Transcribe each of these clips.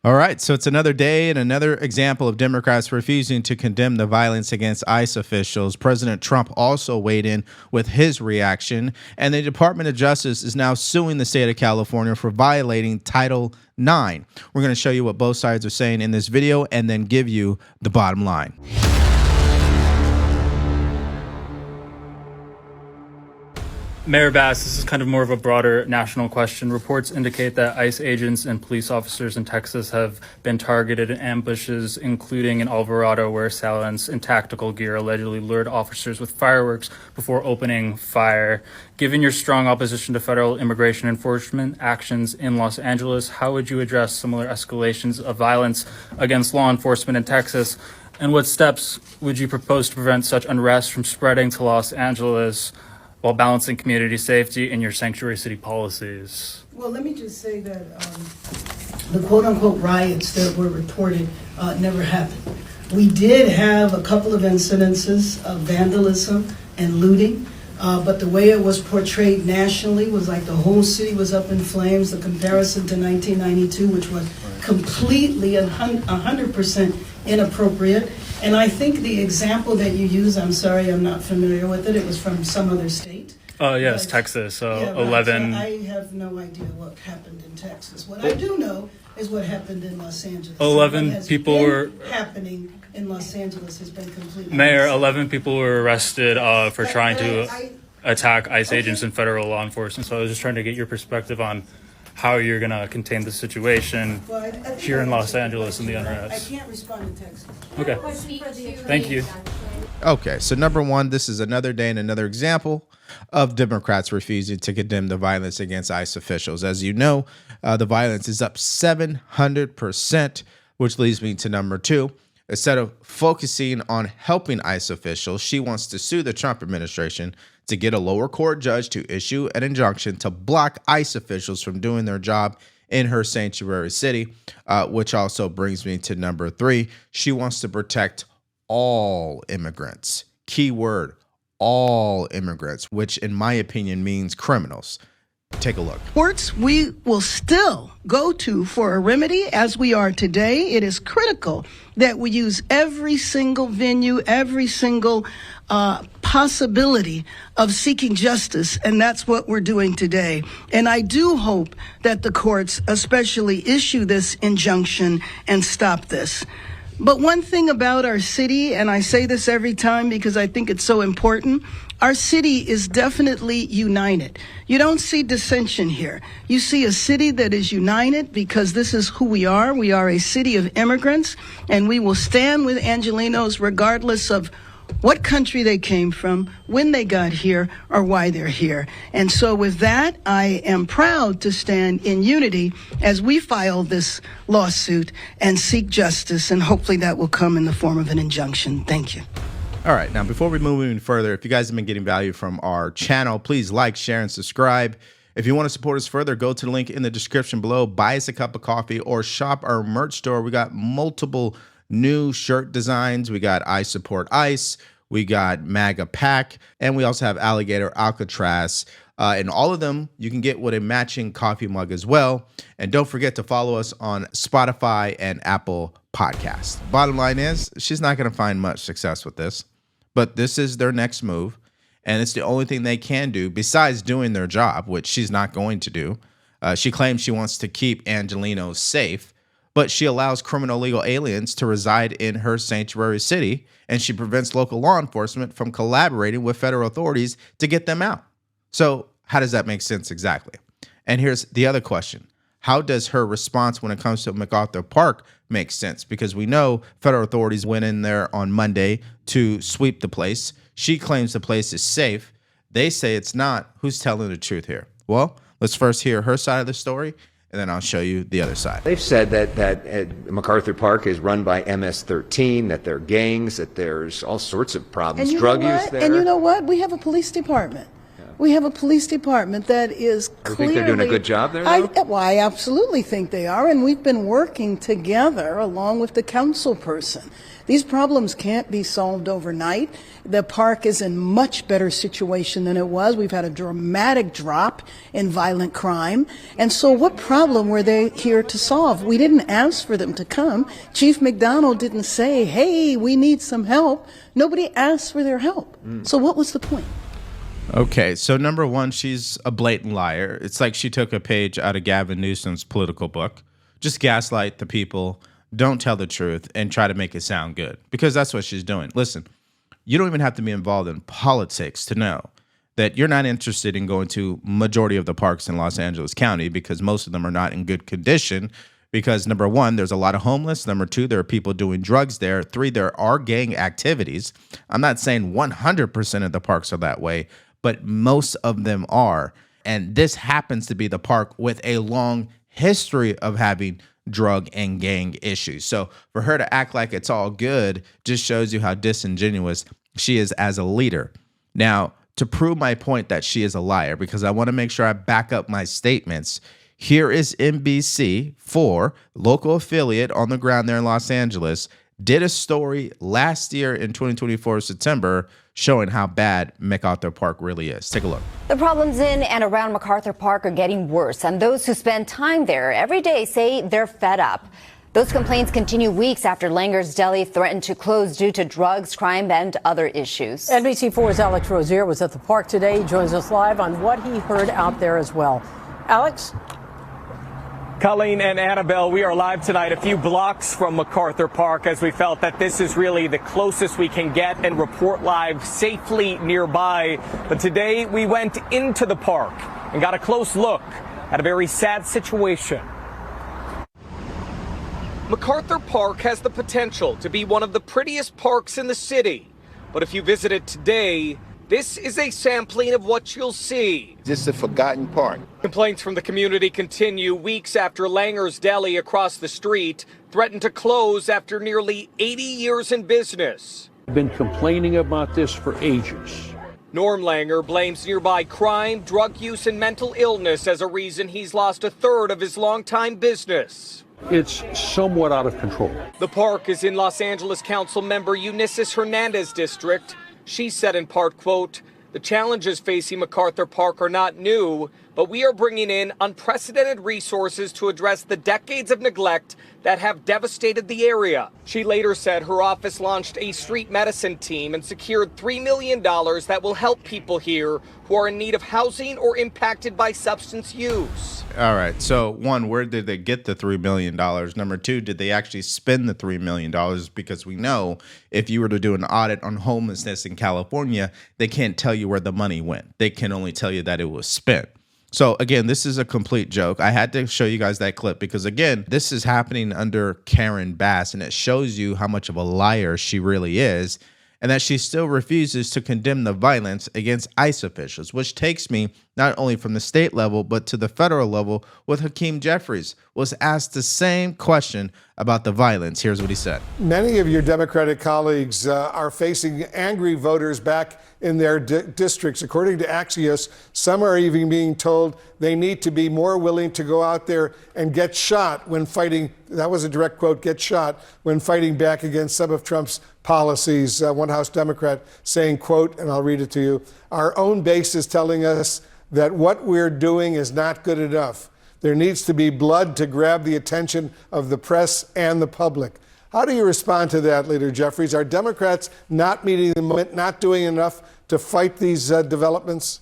All right, so it's another day and another example of Democrats refusing to condemn the violence against ICE officials. President Trump also weighed in with his reaction, and the Department of Justice is now suing the state of California for violating Title IX. We're going to show you what both sides are saying in this video and then give you the bottom line. Mayor Bass, this is kind of more of a broader national question. Reports indicate that ICE agents and police officers in Texas have been targeted in ambushes, including in Alvarado, where assailants in tactical gear allegedly lured officers with fireworks before opening fire. Given your strong opposition to federal immigration enforcement actions in Los Angeles, how would you address similar escalations of violence against law enforcement in Texas? And what steps would you propose to prevent such unrest from spreading to Los Angeles, while balancing community safety in your sanctuary city policies? Well, let me just say that the quote-unquote riots that were reported never happened. We did have a couple of incidences of vandalism and looting, but the way it was portrayed nationally was like the whole city was up in flames. The comparison to 1992, which was completely 100% inappropriate. And I think the example that you use, I'm sorry, I'm not familiar with it. It was from some other state. Yes, Texas. Yeah, 11. So I have no idea what happened in Texas. What I do know is what happened in Los Angeles. 11 people were happening in Los Angeles has been completely. Mayor, 11 people were arrested for trying to attack ICE agents and federal law enforcement. So I was just trying to get your perspective on how you're going to contain the situation here in Los Angeles and the unrest. I can't respond in Texas. Okay. Thank you. Okay, so number one, this is another day and another example of Democrats refusing to condemn the violence against ICE officials. As you know, the violence is up 700%, which leads me to number two. Instead of focusing on helping ICE officials, she wants to sue the Trump administration to get a lower court judge to issue an injunction to block ICE officials from doing their job in her sanctuary city, which also brings me to number three. She wants to protect all immigrants. Key word, all immigrants, which in my opinion means criminals. Take a look. Courts we will still go to for a remedy as we are today. It is critical that we use every single venue, every single possibility of seeking justice, and that's what we're doing today. And I do hope that the courts especially issue this injunction and stop this. But one thing about our city, and I say this every time because I think it's so important, our city is definitely united. You don't see dissension here. You see a city that is united because this is who we are. We are a city of immigrants, and we will stand with Angelenos regardless of what country they came from, when they got here, or why they're here. And so with that, I am proud to stand in unity as we file this lawsuit and seek justice, and hopefully that will come in the form of an injunction. Thank you. All right, now before we move even further, if you guys have been getting value from our channel, please like, share, and subscribe. If you want to support us further, go to the link in the description below, buy us a cup of coffee, or shop our merch store. We got multiple new shirt designs. We got I Support ICE. We got MAGA Pack, and we also have Alligator Alcatraz. And all of them you can get with a matching coffee mug as well. And don't forget to follow us on Spotify and Apple Podcasts. Bottom line is, she's not going to find much success with this, but this is their next move. And it's the only thing they can do besides doing their job, which she's not going to do. She claims she wants to keep Angelenos safe, but she allows criminal illegal aliens to reside in her sanctuary city, and she prevents local law enforcement from collaborating with federal authorities to get them out. So how does that make sense exactly? And here's the other question. How does her response when it comes to MacArthur Park make sense? Because we know federal authorities went in there on Monday to sweep the place. She claims the place is safe. They say it's not. Who's telling the truth here? Well, let's first hear her side of the story, and then I'll show you the other side. They've said that MacArthur Park is run by MS-13, that there are gangs, that there's all sorts of problems, drug use there. And you know what? We have a police department. Yeah. We have a police department that is You clearly... think they're doing a good job there, though? I absolutely think they are, and we've been working together along with the council person. These problems can't be solved overnight. The park is in much better situation than it was. We've had a dramatic drop in violent crime. And so what problem were they here to solve? We didn't ask for them to come. Chief McDonald didn't say, hey, we need some help. Nobody asked for their help. So what was the point? Okay, so number one, she's a blatant liar. It's like she took a page out of Gavin Newsom's political book. Just gaslight the people, don't tell the truth, and try to make it sound good, because that's what she's doing. Listen, you don't even have to be involved in politics to know that you're not interested in going to majority of the parks in Los Angeles County, because most of them are not in good condition. Because number one, there's a lot of homeless. Number two, there are people doing drugs there. Three, there are gang activities. I'm not saying 100% of the parks are that way, but most of them are. And this happens to be the park with a long history of having drug and gang issues. So for her to act like it's all good just shows you how disingenuous she is as a leader. Now, to prove my point that she is a liar, because I want to make sure I back up my statements, here is NBC4, local affiliate on the ground there in Los Angeles, did a story last year in 2024 September showing how bad MacArthur Park really is. Take a look. The problems in and around MacArthur Park are getting worse, and those who spend time there every day say they're fed up. Those complaints continue weeks after Langer's Deli threatened to close due to drugs, crime, and other issues. NBC4's Alex Rozier was at the park today. He joins us live on what he heard out there as well. Alex? Colleen and Annabelle, we are live tonight a few blocks from MacArthur Park, as we felt that this is really the closest we can get and report live safely nearby. But today we went into the park and got a close look at a very sad situation. MacArthur Park has the potential to be one of the prettiest parks in the city. But if you visit it today, this is a sampling of what you'll see. This is a forgotten park. Complaints from the community continue weeks after Langer's Deli across the street threatened to close after nearly 80 years in business. I've been complaining about this for ages. Norm Langer blames nearby crime, drug use, and mental illness as a reason he's lost a third of his longtime business. It's somewhat out of control. The park is in Los Angeles Council member Eunices Hernandez district. She said in part, quote, "The challenges facing MacArthur Park are not new, but we are bringing in unprecedented resources to address the decades of neglect that have devastated the area." She later said her office launched a street medicine team and secured $3 million that will help people here who are in need of housing or impacted by substance use. All right. So, one, where did they get the $3 million? Number two, did they actually spend the $3 million? Because we know if you were to do an audit on homelessness in California, they can't tell you where the money went. They can only tell you that it was spent. So, again, this is a complete joke. I had to show you guys that clip because, again, this is happening under Karen Bass, and it shows you how much of a liar she really is, and that she still refuses to condemn the violence against ICE officials, which takes me not only from the state level, but to the federal level with Hakeem Jeffries, was asked the same question about the violence. Here's what he said. Many of your Democratic colleagues are facing angry voters back in their districts. According to Axios, some are even being told they need to be more willing to go out there and get shot when fighting. That was a direct quote, get shot when fighting back against some of Trump's policies. One House Democrat saying, quote, and I'll read it to you, "Our own base is telling us that what we're doing is not good enough. There needs to be blood to grab the attention of the press and the public." How do you respond to that, Leader Jeffries? Are Democrats not meeting the moment, not doing enough to fight these developments?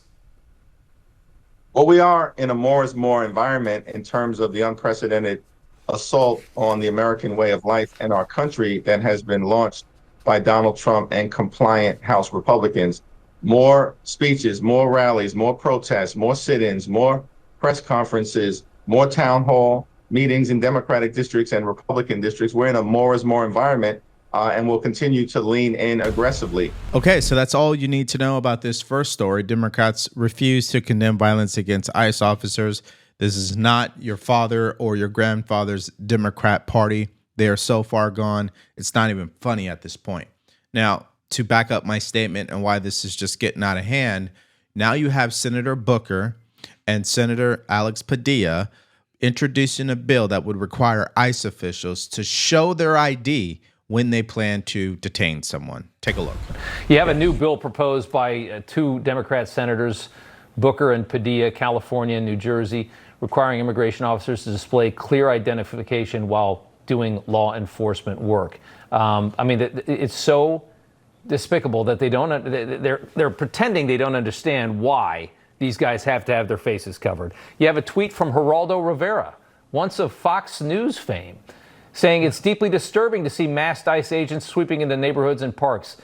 Well, we are in a more is more environment in terms of the unprecedented assault on the American way of life and our country that has been launched by Donald Trump and compliant House Republicans. More speeches, more rallies, more protests, more sit-ins, more press conferences, more town hall meetings in Democratic districts and Republican districts. We're in a more is more environment, and we'll continue to lean in aggressively. Okay, so that's all you need to know about this first story. Democrats refuse to condemn violence against ICE officers. This is not your father or your grandfather's Democrat Party. They are so far gone, it's not even funny at this point. Now, to back up my statement and why this is just getting out of hand, Now you have Senator Booker and Senator Alex Padilla introducing a bill that would require ICE officials to show their ID when they plan to detain someone. Take a look. You have a new bill proposed by two Democrat senators, Booker and Padilla, California and New Jersey, requiring immigration officers to display clear identification while doing law enforcement work. I mean, it's so despicable that they're pretending they don't understand why these guys have to have their faces covered. You have a tweet from Geraldo Rivera, once of Fox News fame, saying it's deeply disturbing to see masked ICE agents sweeping into neighborhoods and parks,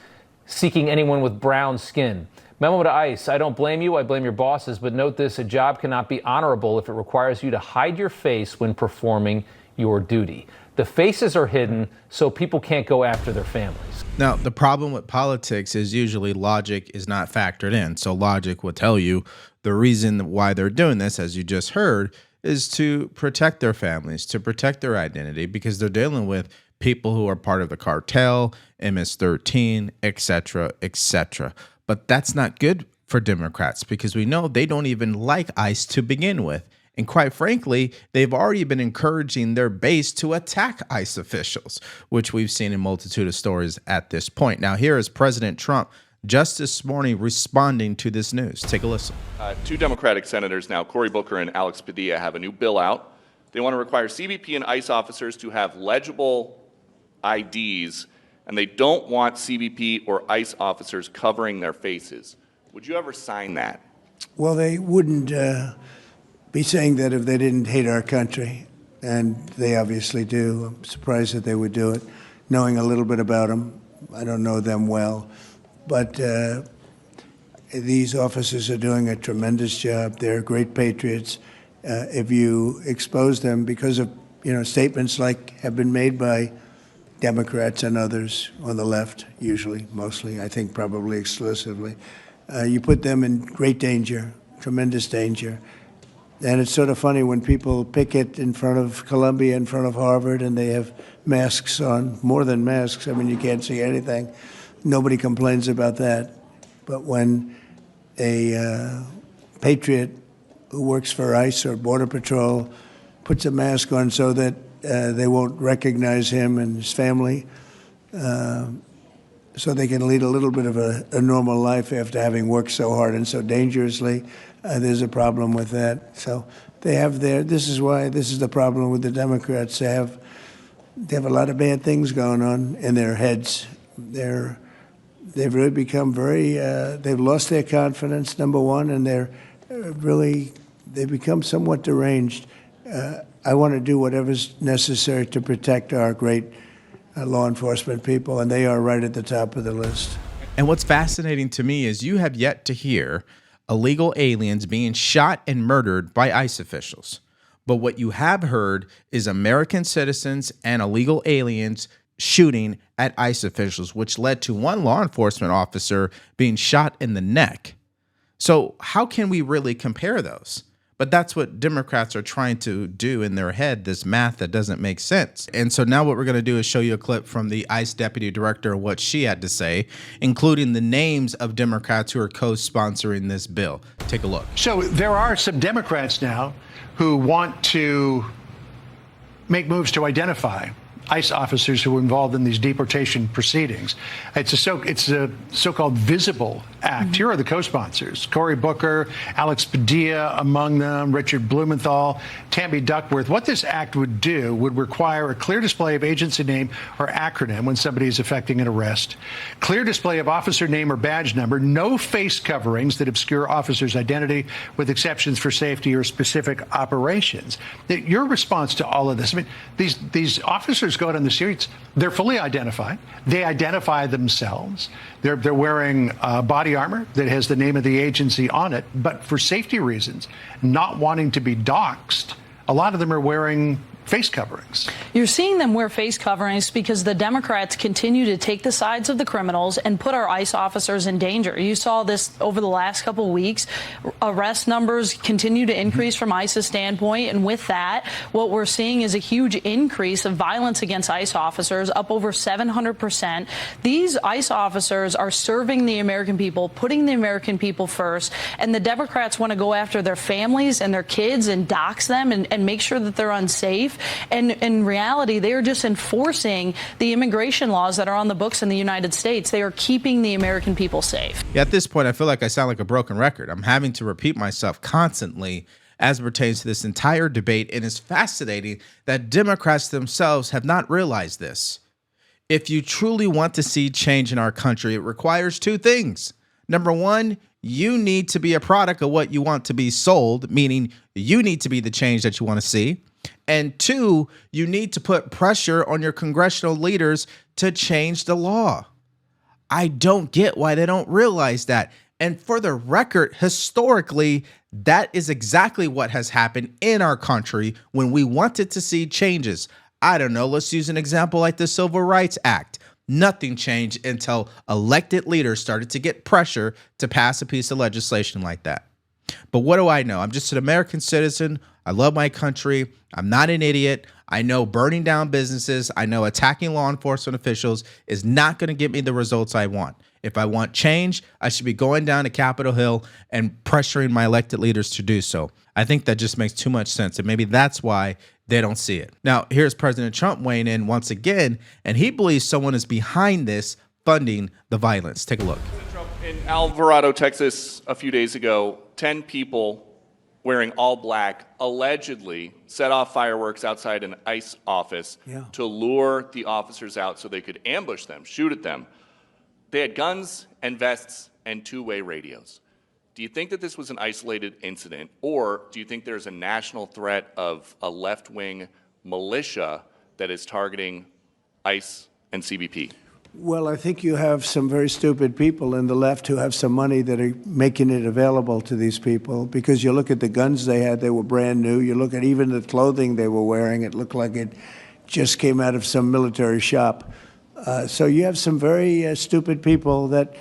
seeking anyone with brown skin. Memo to ICE, I don't blame you, I blame your bosses, but note this, a job cannot be honorable if it requires you to hide your face when performing your duty. The faces are hidden so people can't go after their families. Now, the problem with politics is usually logic is not factored in. So logic will tell you the reason why they're doing this, as you just heard, is to protect their families, to protect their identity, because they're dealing with people who are part of the cartel, MS-13, etc., etc. But that's not good for Democrats because we know they don't even like ICE to begin with. And quite frankly, they've already been encouraging their base to attack ICE officials, which we've seen in a multitude of stories at this point. Now, here is President Trump just this morning responding to this news. Take a listen. Two Democratic senators now, Cory Booker and Alex Padilla, have a new bill out. They want to require CBP and ICE officers to have legible IDs, and they don't want CBP or ICE officers covering their faces. Would you ever sign that? Well, they wouldn't be saying that if they didn't hate our country, and they obviously do. I'm surprised that they would do it, knowing a little bit about them. I don't know them well, but these officers are doing a tremendous job. They're great patriots. If you expose them because of statements like have been made by Democrats and others on the left, usually, mostly, I think probably exclusively, you put them in great danger, tremendous danger. And it's sort of funny when people picket in front of Columbia, in front of Harvard, and they have masks on, more than masks. I mean, you can't see anything. Nobody complains about that. But when a patriot who works for ICE or Border Patrol puts a mask on so that they won't recognize him and his family, so they can lead a little bit of a normal life after having worked so hard and so dangerously, there's a problem with that. So they have this is the problem with the Democrats. They have a lot of bad things going on in their heads. They've really become they've lost their confidence, number one, and they've become somewhat deranged. I want to do whatever's necessary to protect our great law enforcement people, and they are right at the top of the list. And what's fascinating to me is you have yet to hear illegal aliens being shot and murdered by ICE officials. But what you have heard is American citizens and illegal aliens shooting at ICE officials, which led to one law enforcement officer being shot in the neck. So how can we really compare those? But that's what Democrats are trying to do in their head, this math that doesn't make sense. And so now what we're going to do is show you a clip from the ICE deputy director, what she had to say, including the names of Democrats who are co-sponsoring this bill. Take a look. So there are some Democrats now who want to make moves to identify ICE officers who were involved in these deportation proceedings. It's a so-called visible act. Here are the co-sponsors: Cory Booker, Alex Padilla among them, Richard Blumenthal, Tammy Duckworth. What this act would do would require a clear display of agency name or acronym when somebody is effecting an arrest, clear display of officer name or badge number, no face coverings that obscure officer's identity, with exceptions for safety or specific operations. Your response to all of this, I mean, these officers go out on the streets, they're fully identified. They identify themselves. They're wearing body armor that has the name of the agency on it, but for safety reasons, not wanting to be doxxed, a lot of them are wearing face coverings. You're seeing them wear face coverings because the Democrats continue to take the sides of the criminals and put our ICE officers in danger. You saw this over the last couple of weeks. Arrest numbers continue to increase from ICE's standpoint, and with that, what we're seeing is a huge increase of violence against ICE officers, up over 700%. These ICE officers are serving the American people, putting the American people first, and the Democrats want to go after their families and their kids and dox them and make sure that they're unsafe. And in reality, they are just enforcing the immigration laws that are on the books in the United States. They are keeping the American people safe. Yeah, at this point, I feel like I sound like a broken record. I'm having to repeat myself constantly as it pertains to this entire debate. And it's fascinating that Democrats themselves have not realized this. If you truly want to see change in our country, it requires two things. Number one, you need to be a product of what you want to be sold, meaning you need to be the change that you want to see. And two, you need to put pressure on your congressional leaders to change the law. I don't get why they don't realize that. And for the record, historically, that is exactly what has happened in our country when we wanted to see changes. I don't know, let's use an example like the Civil Rights Act. Nothing changed until elected leaders started to get pressure to pass a piece of legislation like that. But what do I know? I'm just an American citizen. I love my country. I'm not an idiot. I know burning down businesses, I know attacking law enforcement officials is not going to get me the results I want. If I want change, I should be going down to Capitol Hill and pressuring my elected leaders to do so. I think that just makes too much sense, and maybe that's why they don't see it. Now, here's President Trump weighing in once again, and he believes someone is behind this, funding the violence. Take a look. In Alvarado, Texas, a few days ago, 10 people wearing all black allegedly set off fireworks outside an ICE office to lure the officers out so they could ambush them, shoot at them. They had guns and vests and two-way radios. Do you think that this was an isolated incident, or do you think there's a national threat of a left-wing militia that is targeting ICE and CBP? Well, I think you have some very stupid people in the left who have some money that are making it available to these people, because you look at the guns they had, they were brand new. You look at even the clothing they were wearing, it looked like it just came out of some military shop. So you have some very stupid people that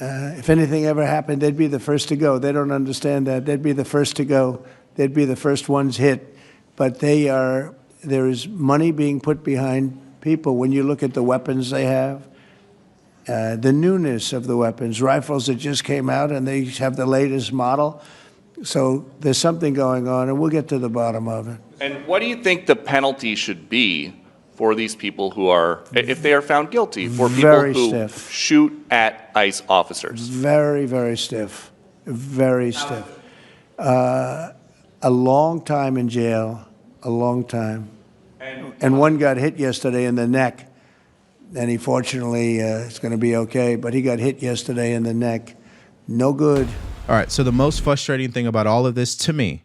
if anything ever happened, they'd be the first to go. They don't understand that. They'd be the first to go. They'd be the first ones hit. But there is money being put behind people. When you look at the weapons they have, the newness of the weapons, rifles that just came out and they have the latest model. So there's something going on, and we'll get to the bottom of it. And what do you think the penalty should be for these people who are, if they are found guilty, for people who shoot at ICE officers? Very, very stiff. Very stiff. A long time in jail, a long time. And one got hit yesterday in the neck, and he fortunately is going to be okay, but he got hit yesterday in the neck. No good. All right, so the most frustrating thing about all of this to me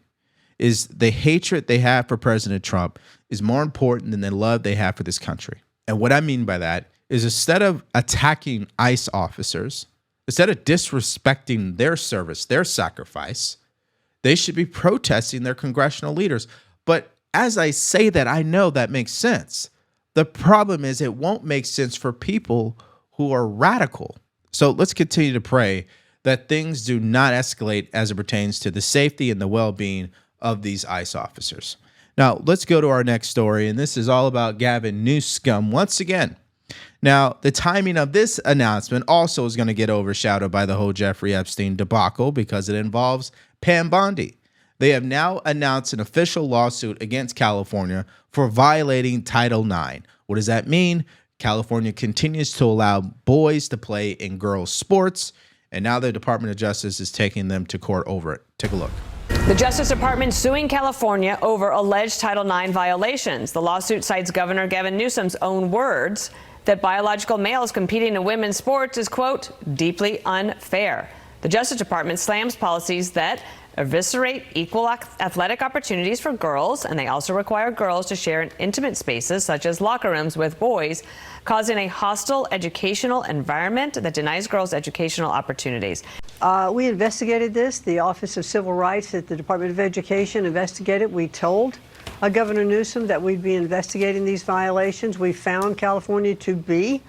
is the hatred they have for President Trump is more important than the love they have for this country. And what I mean by that is, instead of attacking ICE officers, instead of disrespecting their service, their sacrifice, they should be protesting their congressional leaders. But as I say that, I know that makes sense. The problem is it won't make sense for people who are radical. So let's continue to pray that things do not escalate as it pertains to the safety and the well-being of these ICE officers. Now, let's go to our next story, and this is all about Gavin Newsom once again. Now, the timing of this announcement also is going to get overshadowed by the whole Jeffrey Epstein debacle because it involves Pam Bondi. They have now announced an official lawsuit against California for violating Title IX. What does that mean? California continues to allow boys to play in girls' sports, and now the Department of Justice is taking them to court over it. Take a look. The Justice Department suing California over alleged Title IX violations. The lawsuit cites Governor Gavin Newsom's own words that biological males competing in women's sports is, quote, deeply unfair. The Justice Department slams policies that eviscerate equal athletic opportunities for girls, and they also require girls to share in intimate spaces such as locker rooms with boys, causing a hostile educational environment that denies girls educational opportunities. We investigated this. The Office of Civil Rights at the Department of Education investigated. We told Governor Newsom that we'd be investigating these violations. We found California to be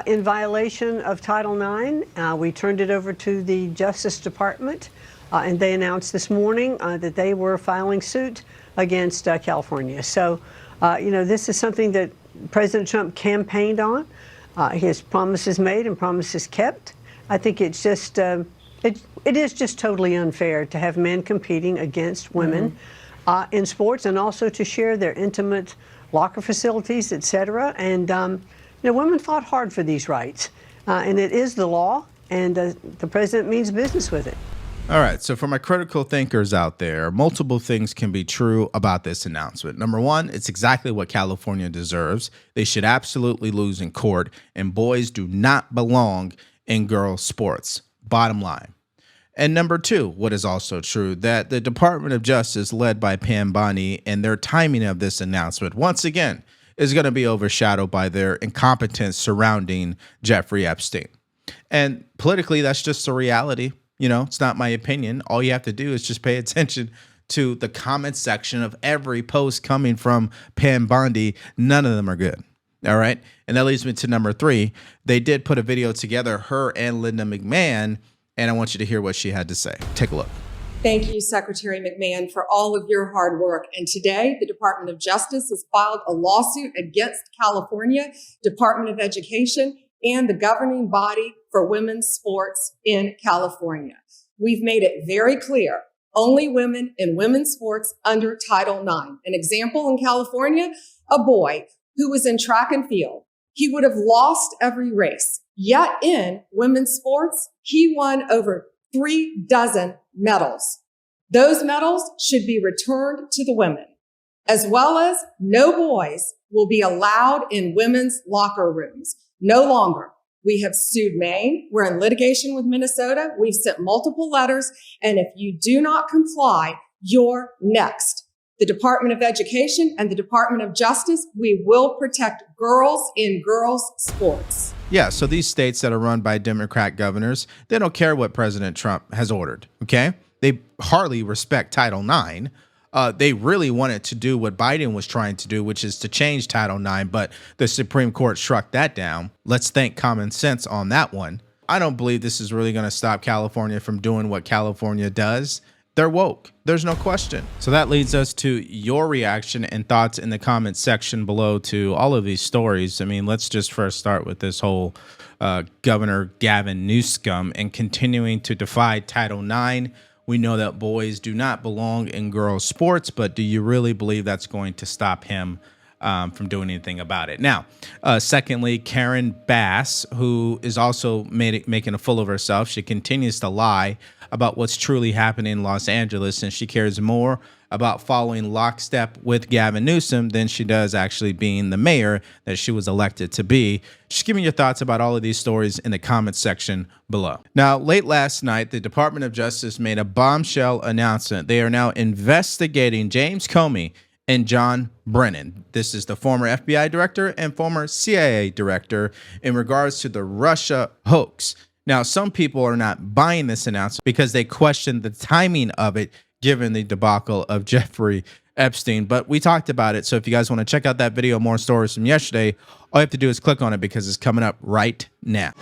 in violation of Title IX. We turned it over to the Justice Department, and they announced this morning that they were filing suit against California. So, this is something that President Trump campaigned on. His promises made and promises kept. I think it's just, it is just totally unfair to have men competing against women in sports, and also to share their intimate locker facilities, et cetera. And, women fought hard for these rights, and it is the law, and the president means business with it. All right, so for my critical thinkers out there, multiple things can be true about this announcement. Number one, it's exactly what California deserves. They should absolutely lose in court, and boys do not belong in girls' sports. Bottom line. And number two, what is also true, that the Department of Justice, led by Pam Bondi, and their timing of this announcement, once again, is going to be overshadowed by their incompetence surrounding Jeffrey Epstein. And politically, that's just a reality. It's not my opinion. All you have to do is just pay attention to the comment section of every post coming from Pam Bondi. None of them are good. All right. And that leads me to number three. They did put a video together, her and Linda McMahon, and I want you to hear what she had to say. Take a look. Thank you, Secretary McMahon, for all of your hard work. And today, the Department of Justice has filed a lawsuit against California Department of Education and the governing body for women's sports in California. We've made it very clear, only women in women's sports under Title IX. An example in California, a boy who was in track and field. He would have lost every race. Yet in women's sports, he won over 36 medals. Those medals should be returned to the women, as well as no boys will be allowed in women's locker rooms. No longer. We have sued Maine. We're in litigation with Minnesota. We've sent multiple letters. And if you do not comply, you're next. The Department of Education and the Department of Justice, we will protect girls in girls' sports. Yeah, so these states that are run by Democrat governors, they don't care what President Trump has ordered, okay? They hardly respect Title IX. They really wanted to do what Biden was trying to do, which is to change Title IX, but the Supreme Court struck that down. Let's thank common sense on that one. I don't believe this is really going to stop California from doing what California does. They're woke. There's no question. So that leads us to your reaction and thoughts in the comments section below to all of these stories. I mean, let's just first start with this whole Governor Gavin Newsom and continuing to defy Title IX. We know that boys do not belong in girls' sports, but do you really believe that's going to stop him from doing anything about it? Now, secondly, Karen Bass, who is also making a fool of herself. She continues to lie about what's truly happening in Los Angeles, and she cares more about following lockstep with Gavin Newsom than she does actually being the mayor that she was elected to be. Just give me your thoughts about all of these stories in the comments section below. Now, late last night, the Department of Justice made a bombshell announcement. They are now investigating James Comey and John Brennan. This is the former FBI director and former CIA director in regards to the Russia hoax. Now, some people are not buying this announcement because they question the timing of it, given the debacle of Jeffrey Epstein. But we talked about it. So if you guys want to check out that video, more stories from yesterday, all you have to do is click on it because it's coming up right now.